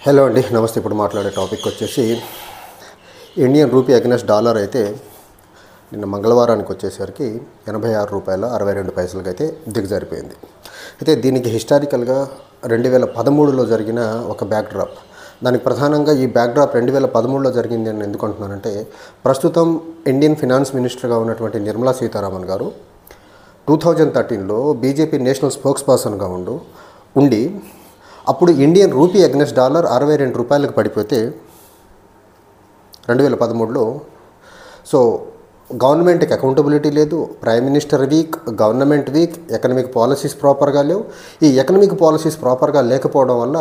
Hello అండి, నమస్తే. ఇప్పుడు మాట్లాడే టాపిక్ వచ్చేసి ఇండియన్ రూపీ అగెన్స్ట్ డాలర్ అయితే నిన్న మంగళవారానికి వచ్చేసరికి రూ. 86.62 అయితే దిగజారిపోయింది. అయితే దీనికి హిస్టారికల్గా 2013లో జరిగిన ఒక బ్యాక్డ్రాప్. దానికి ప్రధానంగా ఈ బ్యాక్డ్రాప్ 2013లో జరిగింది అని ఎందుకు అంటున్నానంటే, ప్రస్తుతం ఇండియన్ ఫినాన్స్ మినిస్టర్గా ఉన్నటువంటి నిర్మలా సీతారామన్ గారు 2013లో బీజేపీ నేషనల్ స్పోక్స్ పర్సన్గా ఉండి అప్పుడు ఇండియన్ రూపీ అగెన్స్ట్ డాలర్ రూ. 62కి పడిపోతే 2013లో గవర్నమెంట్కి అకౌంటబిలిటీ లేదు, prime minister week, government week, economic policies ప్రాపర్గా లేవు. ఈ ఎకనమిక్ పాలసీస్ ప్రాపర్గా లేకపోవడం వల్ల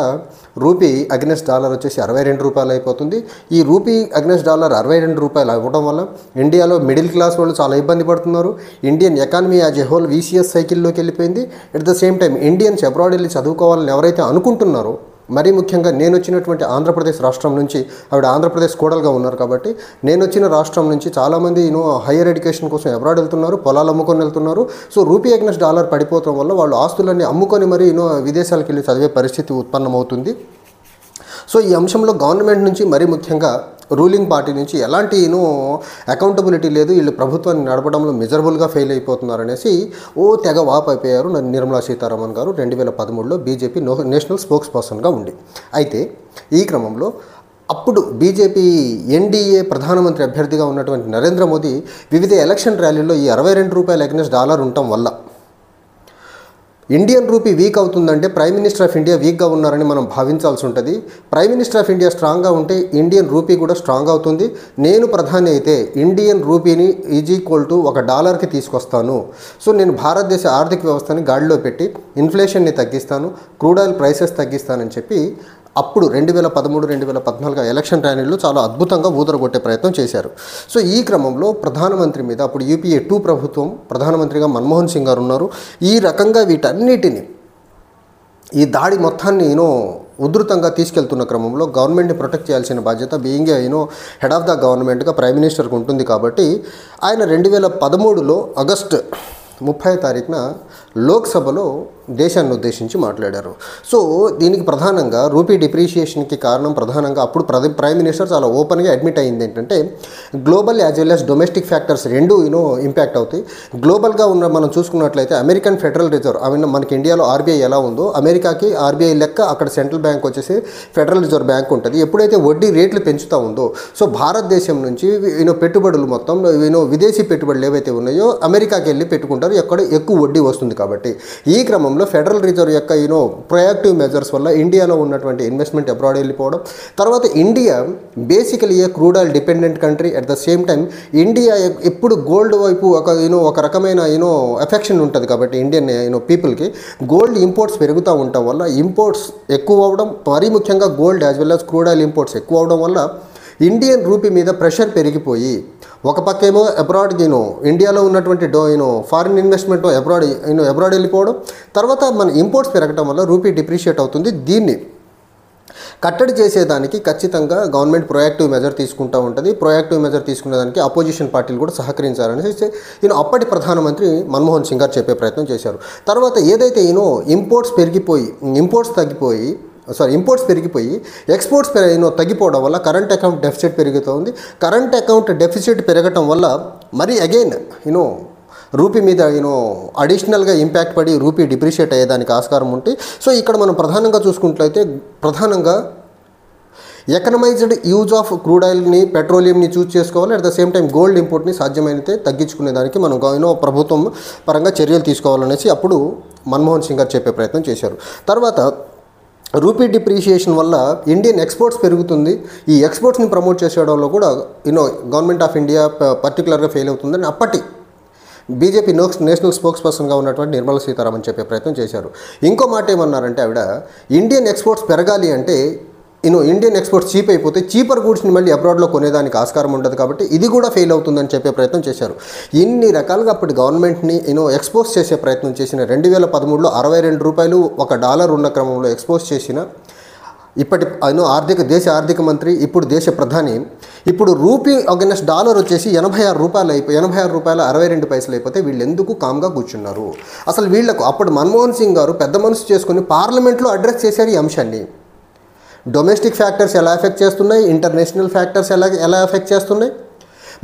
రూపీ అగెన్స్ట్ డాలర్ వచ్చేసి రూ. 62 అయిపోతుంది. ఈ రూపీ అగెన్స్ట్ డాలర్ రూ. 62 అవ్వడం వల్ల ఇండియాలో మిడిల్ క్లాస్ వాళ్ళు చాలా ఇబ్బంది పడుతున్నారు. Indian economy as a whole vicious సైకిల్లోకి వెళ్ళిపోయింది. At the same time Indians abroad వెళ్ళి చదువుకోవాలని ఎవరైతే అనుకుంటున్నారో, మరీ ముఖ్యంగా నేను వచ్చినటువంటి ఆంధ్రప్రదేశ్ రాష్ట్రం నుంచి, ఆవిడ ఆంధ్రప్రదేశ్ కోడలుగా ఉన్నారు కాబట్టి, నేను వచ్చిన రాష్ట్రం నుంచి చాలామంది హైయర్ ఎడ్యుకేషన్ కోసం అబ్రాడ్ వెళ్తున్నారు, పొలాలు అమ్ముకొని వెళ్తున్నారు. సో రూపీ అగెన్స్ట్ డాలర్ పడిపోవడం వల్ల వాళ్ళు ఆస్తులన్నీ అమ్ముకొని మరీ విదేశాలకు వెళ్ళి చదివే పరిస్థితి ఉత్పన్నమవుతుంది. సో ఈ అంశంలో గవర్నమెంట్ నుంచి, మరీ ముఖ్యంగా రూలింగ్ పార్టీ నుంచి ఎలాంటి అకౌంటబిలిటీ లేదు, వీళ్ళు ప్రభుత్వాన్ని నడపడంలో మిజరబుల్గా ఫెయిల్ అయిపోతున్నారనేసి తెగ వాపైపోయారు నిర్మలా సీతారామన్ గారు 2013లో బీజేపీ నేషనల్ స్పోక్స్ పర్సన్గా ఉండి. అయితే ఈ క్రమంలో అప్పుడు బీజేపీ ఎన్డీఏ ప్రధానమంత్రి అభ్యర్థిగా ఉన్నటువంటి నరేంద్ర మోదీ వివిధ ఎలక్షన్ ర్యాలీల్లో ఈ రూ. 62 అగెన్స్ట్ డాలర్ ఉండటం వల్ల ఇండియన్ రూపీ వీక్ అవుతుందంటే ప్రైమ్ మినిస్టర్ ఆఫ్ ఇండియా వీక్గా ఉన్నారని మనం భావించాల్సి ఉంటుంది. ప్రైమ్ మినిస్టర్ ఆఫ్ ఇండియా స్ట్రాంగ్గా ఉంటే ఇండియన్ రూపీ కూడా స్ట్రాంగ్ అవుతుంది. నేను ప్రధాని అయితే ఇండియన్ రూపీని $1కి తీసుకొస్తాను. సో నేను భారతదేశ ఆర్థిక వ్యవస్థని గాడిలో పెట్టి ఇన్ఫ్లేషన్ని తగ్గిస్తాను, క్రూడ్ ఆయిల్ ప్రైసెస్ తగ్గిస్తానని చెప్పి అప్పుడు 2013-2014 ఎలక్షన్ ర్యాలీలో చాలా అద్భుతంగా ఊదరగొట్టే ప్రయత్నం చేశారు. సో ఈ క్రమంలో ప్రధానమంత్రి మీద అప్పుడు యూపీఏ 2 ప్రభుత్వం ప్రధానమంత్రిగా మన్మోహన్ సింగ్ గారు ఉన్నారు. ఈ రకంగా వీటన్నిటిని, ఈ దాడి మొత్తాన్ని ఉధృతంగా తీసుకెళ్తున్న క్రమంలో గవర్నమెంట్ని ప్రొటెక్ట్ చేయాల్సిన బాధ్యత బీయింగ్ హెడ్ ఆఫ్ ద గవర్నమెంట్గా ప్రైమ్ మినిస్టర్కి ఉంటుంది. కాబట్టి ఆయన 2013లో ఆగస్టు 30 లోక్సభలో దేశాన్ని ఉద్దేశించి మాట్లాడారు. సో దీనికి ప్రధానంగా రూపీ డిప్రిషియేషన్కి కారణం ప్రధానంగా అప్పుడు ప్రైమ్ మినిస్టర్ చాలా ఓపెన్గా అడ్మిట్ అయింది ఏంటంటే, global as well as domestic factors రెండు ఇంపాక్ట్ అవుతాయి. గ్లోబల్గా మనం చూసుకున్నట్లయితే అమెరికన్ ఫెడరల్ రిజర్వ్, మనకి ఇండియాలో ఆర్బీఐ ఎలా ఉందో అమెరికాకి ఆర్బీఐ లెక్క అక్కడ సెంట్రల్ బ్యాంక్ వచ్చేసి ఫెడరల్ రిజర్వ్ బ్యాంక్ ఉంటుంది. ఎప్పుడైతే వడ్డీ రేట్లు పెంచుతూ ఉందో, సో భారతదేశం నుంచి పెట్టుబడులు మొత్తం విదేశీ పెట్టుబడులు ఏవైతే ఉన్నాయో అమెరికాకి వెళ్ళి పెట్టుకుంటారు, ఎక్కడ ఎక్కువ వడ్డీ వస్తుంది. కాబట్టి ఈ క్రమంలో ఫెడరల్ రిజర్వ్ యొక్క ప్రొయాక్టివ్ మెజర్స్ వల్ల ఇండియాలో ఉన్నటువంటి ఇన్వెస్ట్మెంట్ అబ్రాడ్ వెళ్ళిపోవడం, తర్వాత India basically A crude oil dependent country. At the same time India ఎప్పుడు గోల్డ్ వైపు ఒక రకమైన ఎఫెక్షన్ ఉంటుంది. కాబట్టి ఇండియన్ పీపుల్కి గోల్డ్ ఇంపోర్ట్స్ పెరుగుతూ ఉండటం వల్ల ఇంపోర్ట్స్ ఎక్కువ అవడం, మరీ ముఖ్యంగా gold as well as crude oil imports ఎక్కువ అవడం వల్ల ఇండియన్ రూపీ మీద ప్రెషర్ పెరిగిపోయి, ఒక పక్కేమో అబ్రాడ్ ఇండియాలో ఉన్నటువంటి ఫారిన్ ఇన్వెస్ట్మెంట్ అబ్రాడ్ వెళ్ళిపోవడం, తర్వాత మన ఇంపోర్ట్స్ పెరగడం వల్ల రూపీ డిప్రిషియేట్ అవుతుంది. దీన్ని కట్టడి చేసేదానికి ఖచ్చితంగా గవర్నమెంట్ ప్రొయాక్టివ్ మెజర్ తీసుకుంటూ ఉంటుంది. ప్రొయాక్టివ్ మెజర్ తీసుకునేదానికి అపోజిషన్ పార్టీలు కూడా సహకరించారని అప్పటి ప్రధానమంత్రి మన్మోహన్ సింగ్ గారు చెప్పే ప్రయత్నం చేశారు. తర్వాత ఏదైతే ఇంపోర్ట్స్ పెరిగిపోయి ఎక్స్పోర్ట్స్ తగ్గిపోవడం వల్ల కరెంట్ అకౌంట్ డెఫిసిట్ పెరుగుతుంది. కరెంట్ అకౌంట్ డెఫిసిట్ పెరగటం వల్ల మరి అగైన్ రూపీ మీద అడిషనల్గా ఇంపాక్ట్ పడి రూపీ డిప్రిషియేట్ అయ్యేదానికి ఆస్కారం ఉంటుంది. సో ఇక్కడ మనం ప్రధానంగా చూసుకున్నట్లయితే ఎకనమైజ్డ్ యూజ్ ఆఫ్ క్రూడ్ ఆయిల్ని, పెట్రోలియంని చూస్ చేసుకోవాలి. At the same time gold ఇంపోర్ట్ని సాధ్యమైతే తగ్గించుకునేదానికి మనం ప్రభుత్వం పరంగా చర్యలు తీసుకోవాలనేసి అప్పుడు మన్మోహన్ సింగ్ గారు చెప్పే ప్రయత్నం చేశారు. తర్వాత రూపీ డిప్రిషియేషన్ వల్ల ఇండియన్ ఎక్స్పోర్ట్స్ పెరుగుతుంది. ఈ ఎక్స్పోర్ట్స్ని ప్రమోట్ చేసేయడంలో కూడా గవర్నమెంట్ ఆఫ్ ఇండియా పర్టికులర్గా ఫెయిల్ అవుతుందని అప్పటి బీజేపీ నేషనల్ స్పోక్స్ పర్సన్గా ఉన్నటువంటి నిర్మలా సీతారామన్ చెప్పే ప్రయత్నం చేశారు. ఇంకో మాట ఏమన్నారంటే ఆవిడ, ఇండియన్ ఎక్స్పోర్ట్స్ పెరగాలి అంటే ఇండియన్ ఎక్స్పోర్ట్స్ చీప్ అయిపోతే చీపర్ గూడ్స్ని మళ్ళీ అబ్రాడ్లో కొనేదానికి ఆస్కారం ఉంటుంది. కాబట్టి ఇది కూడా ఫెయిల్ అవుతుందని చెప్పే ప్రయత్నం చేశారు. ఇన్ని రకాలుగా అప్పటి గవర్నమెంట్ని ఎక్స్పోజ్ చేసే ప్రయత్నం చేసిన 2013లో రూ. 62 $1 ఉన్న క్రమంలో ఎక్స్పోజ్ చేసిన ఇప్పటి దేశ ఆర్థిక మంత్రి, ఇప్పుడు దేశ ప్రధాని, ఇప్పుడు రూపీ అగెన్స్ట్ డాలర్ వచ్చేసి $86 అయిపోతే వీళ్ళు ఎందుకు కామ్గా కూర్చున్నారు? అసలు వీళ్లకు అప్పుడు మన్మోహన్ సింగ్ గారు పెద్ద మనసు చేసుకుని పార్లమెంట్లో అడ్రస్ చేశారు ఈ అంశాన్ని. డొమెస్టిక్ ఫ్యాక్టర్స్ ఎలా ఎఫెక్ట్ చేస్తున్నాయి, ఇంటర్నేషనల్ ఫ్యాక్టర్స్ ఎలా ఎఫెక్ట్ చేస్తున్నాయి,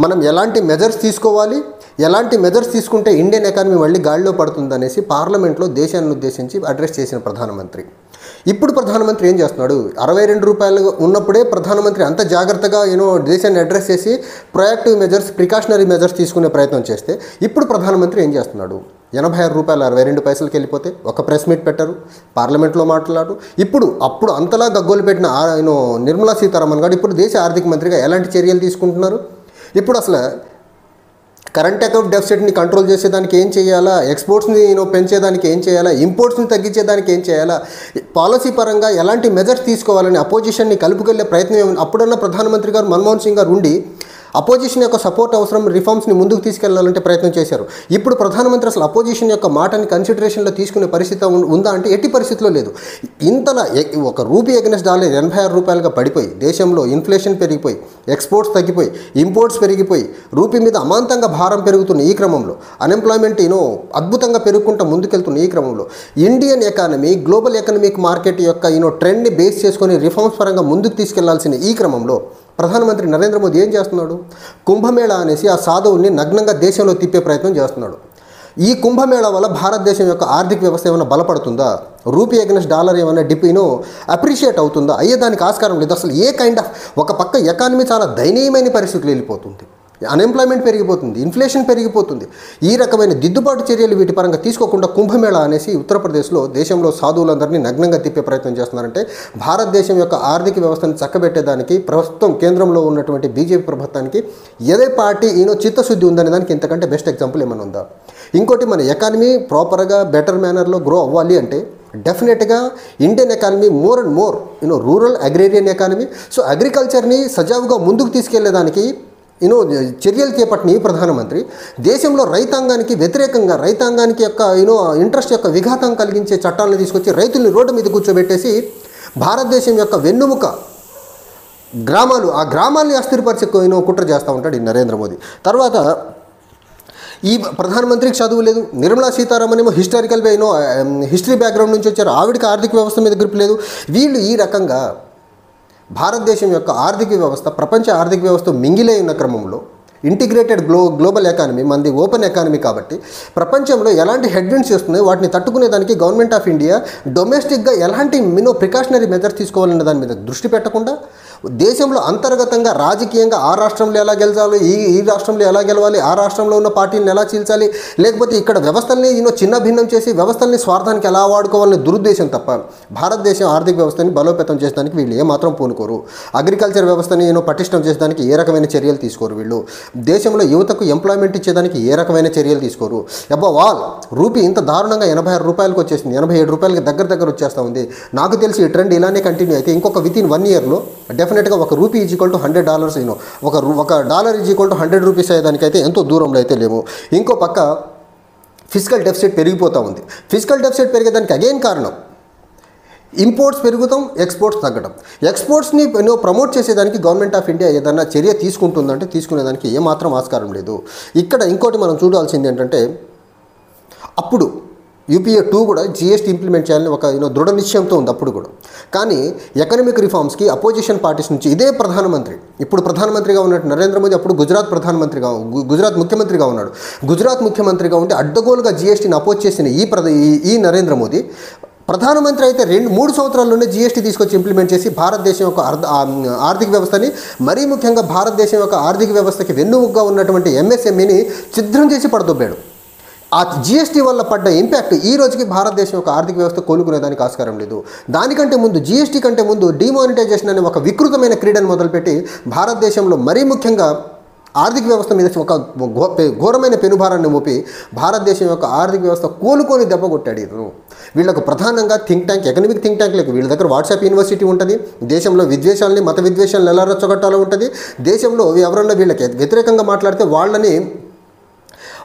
మనం ఎలాంటి మెజర్స్ తీసుకోవాలి, ఎలాంటి మెజర్స్ తీసుకుంటే ఇండియన్ ఎకానమీ మళ్ళీ గాడిలో పడుతుందనేసి పార్లమెంట్లో దేశాన్ని ఉద్దేశించి అడ్రస్ చేసిన ప్రధానమంత్రి. ఇప్పుడు ప్రధానమంత్రి ఏం చేస్తున్నాడు? 62 రూపాయలు ఉన్నప్పుడే ప్రధానమంత్రి అంత జాగ్రత్తగా దేశాన్ని అడ్రస్ చేసి ప్రొయాక్టివ్ మెజర్స్, ప్రికాషనరీ మెజర్స్ తీసుకునే ప్రయత్నం చేస్తే ఇప్పుడు ప్రధానమంత్రి ఏం చేస్తున్నాడు? 86 రూపాయలు 62 పైసలకి వెళ్ళిపోతే ఒక ప్రెస్ మీట్ పెట్టారు, పార్లమెంట్లో మాట్లాడు. అప్పుడు అంతలా గగ్గోలు పెట్టిన నిర్మలా సీతారామన్ గారు ఇప్పుడు దేశ ఆర్థిక మంత్రిగా ఎలాంటి చర్యలు తీసుకుంటున్నారు? ఇప్పుడు అసలు కరెంట్ అకౌంట్ డెఫిసిట్ని కంట్రోల్ చేసేదానికి ఏం చేయాలా, ఎక్స్పోర్ట్స్ని పెంచేదానికి ఏం చేయాలా, ఇంపోర్ట్స్ని తగ్గించేదానికి ఏం చేయాలా, పాలసీ పరంగా ఎలాంటి మెజర్స్ తీసుకోవాలని అపోజిషన్ని కలుపుకెళ్లే ప్రయత్నం అప్పుడున్న ప్రధానమంత్రి గారు మన్మోహన్ సింగ్ గారు ఉండి అపోజిషన్ యొక్క సపోర్ట్ అవసరం, రిఫార్మ్స్ని ముందుకు తీసుకెళ్లాలంటే ప్రయత్నం చేశారు. ఇప్పుడు ప్రధానమంత్రి అసలు అపోజిషన్ యొక్క మాటని కన్సిడరేషన్లో తీసుకునే పరిస్థితి ఉందా అంటే ఎట్టి పరిస్థితిలో లేదు. ఇంతలా ఒక రూపీ అగెన్స్ట్ డాలర్ 86 రూపాయలుగా పడిపోయి, దేశంలో ఇన్ఫ్లేషన్ పెరిగిపోయి, ఎక్స్పోర్ట్స్ తగ్గిపోయి, ఇంపోర్ట్స్ పెరిగిపోయి, రూపీ మీద అమాంతంగా భారం పెరుగుతున్న ఈ క్రమంలో, అన్ఎంప్లాయ్మెంట్ అద్భుతంగా పెరుగుకుంటూ ముందుకెళ్తున్న ఈ క్రమంలో Indian economy global economic market యొక్క ట్రెండ్ని బేస్ చేసుకొని రిఫార్మ్స్ పరంగా ముందుకు తీసుకెళ్లాల్సిన ఈ క్రమంలో ప్రధానమంత్రి నరేంద్ర మోదీ ఏం చేస్తున్నాడు? కుంభమేళా అనేసి ఆ సాధువుల్ని నగ్నంగా దేశంలో తిప్పే ప్రయత్నం చేస్తున్నాడు. ఈ కుంభమేళా వల్ల భారతదేశం యొక్క ఆర్థిక వ్యవస్థ ఏమైనా బలపడుతుందా? రూపీ అగెన్స్ట్ డాలర్ ఏమైనా అప్రిషియేట్ అవుతుందా? అయ్యేదానికి ఆస్కారం లేదు. అసలు ఏ కైండ్ ఆఫ్ ఒక పక్క ఎకానమీ చాలా దయనీయమైన పరిస్థితులు వెళ్ళిపోతుంది, అన్ఎంప్లాయ్మెంట్ పెరిగిపోతుంది, ఇన్ఫ్లేషన్ పెరిగిపోతుంది. ఈ రకమైన దిద్దుబాటు చర్యలు వీటి పరంగా తీసుకోకుండా కుంభమేళా అనేసి ఉత్తరప్రదేశ్లో దేశంలో సాధువులందరినీ నగ్నంగా తిప్పే ప్రయత్నం చేస్తున్నారంటే భారతదేశం యొక్క ఆర్థిక వ్యవస్థను చక్కబెట్టేదానికి ప్రస్తుతం కేంద్రంలో ఉన్నటువంటి బీజేపీ ప్రభుత్వానికి ఏదే పార్టీ చిత్తశుద్ధి ఉందనే దానికి ఇంతకంటే బెస్ట్ ఎగ్జాంపుల్ ఏమైనా ఉందా? ఇంకోటి, మన ఎకానమీ ప్రాపర్గా బెటర్ మేనర్లో గ్రో అవ్వాలి అంటే డెఫినెట్గా Indian economy more and more rural agrarian economy. So అగ్రికల్చర్ని సజావుగా ముందుకు తీసుకెళ్లేదానికి చర్యలు చేపట్టిన ఈ ప్రధానమంత్రి దేశంలో రైతాంగానికి వ్యతిరేకంగా, రైతాంగానికి యొక్క ఇంట్రెస్ట్ యొక్క విఘాతం కలిగించే చట్టాలను తీసుకొచ్చి రైతుల్ని రోడ్డు మీద కూర్చోబెట్టేసి భారతదేశం యొక్క వెన్నుముక గ్రామాలు, ఆ గ్రామాల్ని అస్థిరపరిచే కుట్ర చేస్తూ ఉంటాడు ఈ నరేంద్ర మోదీ. తర్వాత ఈ ప్రధానమంత్రికి చదువు లేదు, నిర్మలా సీతారామన్ ఏమో హిస్టరీ బ్యాక్గ్రౌండ్ నుంచి వచ్చారు, ఆవిడకి ఆర్థిక వ్యవస్థ మీద గ్రిప్ లేదు. వీళ్ళు ఈ రకంగా భారతదేశం యొక్క ఆర్థిక వ్యవస్థ ప్రపంచ ఆర్థిక వ్యవస్థ మింగిలే ఉన్న క్రమంలో ఇంటిగ్రేటెడ్ గ్లోబల్ ఎకానమీ, మనది ఓపెన్ ఎకానమీ కాబట్టి ప్రపంచంలో ఎలాంటి హెడ్విండ్స్ వస్తున్నాయి వాటిని తట్టుకునేదానికి గవర్నమెంట్ ఆఫ్ ఇండియా డొమెస్టిక్గా ఎలాంటి ప్రికాషనరీ మెజర్స్ తీసుకోవాలనే దాని మీద దృష్టి పెట్టకుండా దేశంలో అంతర్గతంగా రాజకీయంగా ఆ రాష్ట్రంలో ఎలా గెలచాలి, ఈ రాష్ట్రంలో ఎలా గెలవాలి, ఆ రాష్ట్రంలో ఉన్న పార్టీలను ఎలా చీల్చాలి, లేకపోతే ఇక్కడ వ్యవస్థల్ని చిన్న భిన్నం చేసి వ్యవస్థల్ని స్వార్థానికి ఎలా వాడుకోవాలనే దురుద్దేశం తప్ప భారతదేశం ఆర్థిక వ్యవస్థని బలోపేతం చేసేదానికి వీళ్ళు ఏమాత్రం పూనుకోరు. అగ్రికల్చర్ వ్యవస్థని పటిష్టం చేసేదానికి ఏ రకమైన చర్యలు తీసుకోరు. వీళ్ళు దేశంలో యువతకు ఎంప్లాయ్మెంట్ ఇచ్చేదానికి ఏ రకమైన చర్యలు తీసుకోరు. రూపీ ఇంత దారుణంగా 86 రూపాయలకు వచ్చేసింది, 87 రూపాయలకి దగ్గర వచ్చేస్తూ ఉంది. నాకు తెలిసి ఈ ట్రెండ్ ఇలానే కంటిన్యూ అయితే ఇంకొక వితిన్ 1 ఇయర్లో డెఫినెట్గా ఒక రూపీ $100 ఒక డాలర్ $100 అయ్యేదానికైతే ఎంతో దూరంలో అయితే లేవు. ఇంకో పక్క ఫిజికల్ డెఫిసిట్ పెరిగిపోతూ ఉంది. ఫిజికల్ డెఫిసిట్ పెరిగేదానికి అగైన్ కారణం ఇంపోర్ట్స్ పెరుగుతాం, ఎక్స్పోర్ట్స్ తగ్గడం. ఎక్స్పోర్ట్స్ని ప్రమోట్ చేసేదానికి గవర్నమెంట్ ఆఫ్ ఇండియా ఏదైనా చర్య తీసుకుంటుందంటే తీసుకునేదానికి ఏమాత్రం ఆస్కారం లేదు. ఇక్కడ ఇంకోటి మనం చూడాల్సింది ఏంటంటే అప్పుడు UPA 2 కూడా GST ఇంప్లిమెంట్ చేయాలని ఒక దృఢ నిశ్చయంతో ఉంది అప్పుడు కూడా. కానీ ఎకనామిక్ రిఫార్మ్స్కి అపోజిషన్ పార్టీస్ నుంచి ఇదే ప్రధానమంత్రి, ఇప్పుడు ప్రధానమంత్రిగా ఉన్నట్టు నరేంద్ర మోదీ అప్పుడు గుజరాత్ ముఖ్యమంత్రిగా ఉన్నాడు. గుజరాత్ ముఖ్యమంత్రిగా ఉంటే అడ్డగోలుగా GSTని అపోజ్ చేసిన ఈ నరేంద్ర మోదీ ప్రధానమంత్రి అయితే 2-3 సంవత్సరాల్లోనే GST తీసుకొచ్చి ఇంప్లిమెంట్ చేసి భారతదేశం యొక్క ఆర్థిక వ్యవస్థని, మరీ ముఖ్యంగా భారతదేశం యొక్క ఆర్థిక వ్యవస్థకి వెన్నుముగ్గా ఉన్నటువంటి MSMEని ఛిద్రం చేసి పడదొబ్బాడు. ఆ GST వల్ల పడ్డ ఇంపాక్ట్ ఈ రోజుకి భారతదేశం యొక్క ఆర్థిక వ్యవస్థ కోలుకునేదానికి ఆస్కారం లేదు. దానికంటే ముందు GST కంటే ముందు డిమానిటైజేషన్ అనే ఒక వికృతమైన క్రీడను మొదలుపెట్టి భారతదేశంలో మరీ ముఖ్యంగా ఆర్థిక వ్యవస్థ మీద ఒక ఘోరమైన పెనుభారాన్ని మోపి భారతదేశం యొక్క ఆర్థిక వ్యవస్థ కోలుకొని దెబ్బ కొట్టాడు. వీళ్ళకు ప్రధానంగా ఎకనామిక్ థింక్ ట్యాంక్ వీళ్ళ దగ్గర వాట్సాప్ యూనివర్సిటీ ఉంటుంది. దేశంలో విద్వేషాలని, మత విద్వేషాలను ఎలా రెచ్చగొట్టాలో ఉంటుంది. దేశంలో ఎవరన్నా వీళ్ళకి వ్యతిరేకంగా మాట్లాడితే వాళ్ళని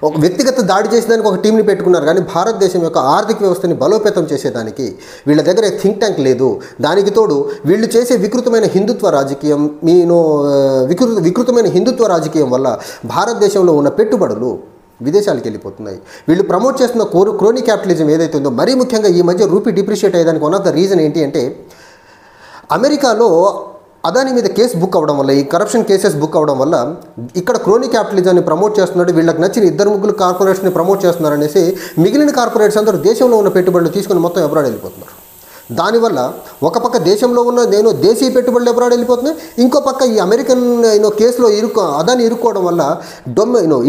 ఒక వ్యక్తిగత దాడి చేసేదానికి ఒక టీంని పెట్టుకున్నారు. కానీ భారతదేశం యొక్క ఆర్థిక వ్యవస్థని బలోపేతం చేసేదానికి వీళ్ళ దగ్గర థింక్ ట్యాంక్ లేదు. దానికి తోడు వీళ్ళు చేసే వికృతమైన హిందుత్వ రాజకీయం వికృతమైన హిందుత్వ రాజకీయం వల్ల భారతదేశంలో ఉన్న పెట్టుబడులు విదేశాలకు వెళ్ళిపోతున్నాయి. వీళ్ళు ప్రమోట్ చేస్తున్న క్రోనీ క్యాపిటలిజం ఏదైతే ఉందో, మరీ ముఖ్యంగా ఈ మధ్య రూపీ డిప్రిషియేట్ అయ్యేదానికి వన్ ఆఫ్ ద రీజన్ ఏంటి అంటే అమెరికాలో అదాని మీద కేసు బుక్ అవ్వడం వల్ల, ఈ కరప్షన్ కేసెస్ బుక్ అవ్వడం వల్ల ఇక్కడ క్రోనీ క్యాపిటలిజాన్ని ప్రమోట్ చేస్తున్నాడు, వీళ్ళకి నచ్చిన 2-3 కార్పొరేట్స్ని ప్రమోట్ చేస్తున్నారు అనేసి మిగిలిన కార్పొరేట్స్ అందరూ దేశంలో ఉన్న పెట్టుబడులు తీసుకుని మొత్తం అబ్రాడ్ వెళ్ళిపోతున్నారు. దానివల్ల ఒక పక్క దేశంలో ఉన్న దేశీయ పెట్టుబడులు అబ్రాడ్ వెళ్ళిపోతున్నాయి, ఇంకో పక్క ఈ అమెరికన్ కేసులో అదాని ఇరుక్కోవడం వల్ల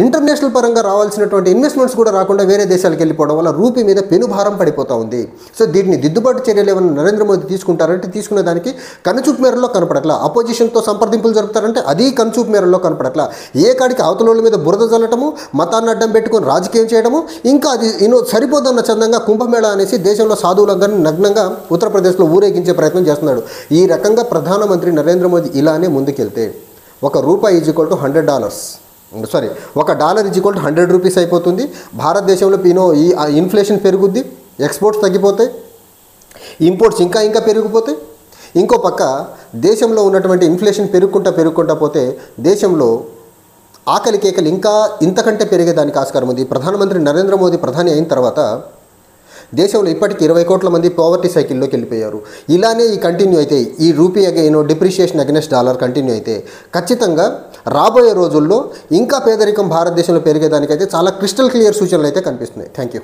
ఇంటర్నేషనల్ పరంగా రావాల్సినటువంటి ఇన్వెస్ట్మెంట్స్ కూడా రాకుండా వేరే దేశాలకు వెళ్ళిపోవడం వల్ల రూపీ మీద పెనుభారం పడిపోతూ ఉంది. సో దీన్ని దిద్దుబాటు చర్యలు ఏమైనా నరేంద్ర మోదీ తీసుకుంటారంటే తీసుకునే దానికి కనుచూపు మేరలో కనపడట్లా. అపోజిషన్తో సంప్రదింపులు జరుపుతారంటే అది కనుచూపు మేరలో కనపడట్లా. ఏ కాడికి అవతల మీద బురద చల్లటము, మతాన్ని అడ్డం పెట్టుకొని రాజకీయం చేయడము, ఇంకా అది సరిపోదన్న చందంగా కుంభమేళా అనేసి దేశంలో సాధువులందరినీ నగ్నంగా ఉత్తరప్రదేశ్లో ఊరేగించే ప్రయత్నం చేస్తున్నాడు. ఈ రకంగా ప్రధానమంత్రి నరేంద్ర మోదీ ఇలానే ముందుకెళ్తే ₹1 = $100, సారీ $1 = 100 రూపీస్ అయిపోతుంది. భారతదేశంలో ఈ ఇన్ఫ్లేషన్ పెరుగుద్ది, ఎక్స్పోర్ట్స్ తగ్గిపోతాయి, ఇంపోర్ట్స్ ఇంకా పెరిగిపోతాయి. ఇంకో పక్క దేశంలో ఉన్నటువంటి ఇన్ఫ్లేషన్ పెరుగుకుంటా పోతే దేశంలో ఆకలి కేకలు ఇంకా ఇంతకంటే పెరిగేదానికి ఆస్కారం ఉంది. ప్రధానమంత్రి నరేంద్ర మోదీ ప్రధాని అయిన తర్వాత దేశంలో ఇప్పటికీ 20 కోట్ల మంది పావర్టీ సైకిల్లోకి వెళ్ళిపోయారు. ఇలానే ఈ కంటిన్యూ అయితే, ఈ rupee depreciation against dollar continue అయితే ఖచ్చితంగా రాబోయే రోజుల్లో ఇంకా పేదరికం భారతదేశంలో పెరిగేదానికైతే చాలా క్రిస్టల్ క్లియర్ సూచనలు అయితే కనిపిస్తున్నాయి. Thank you.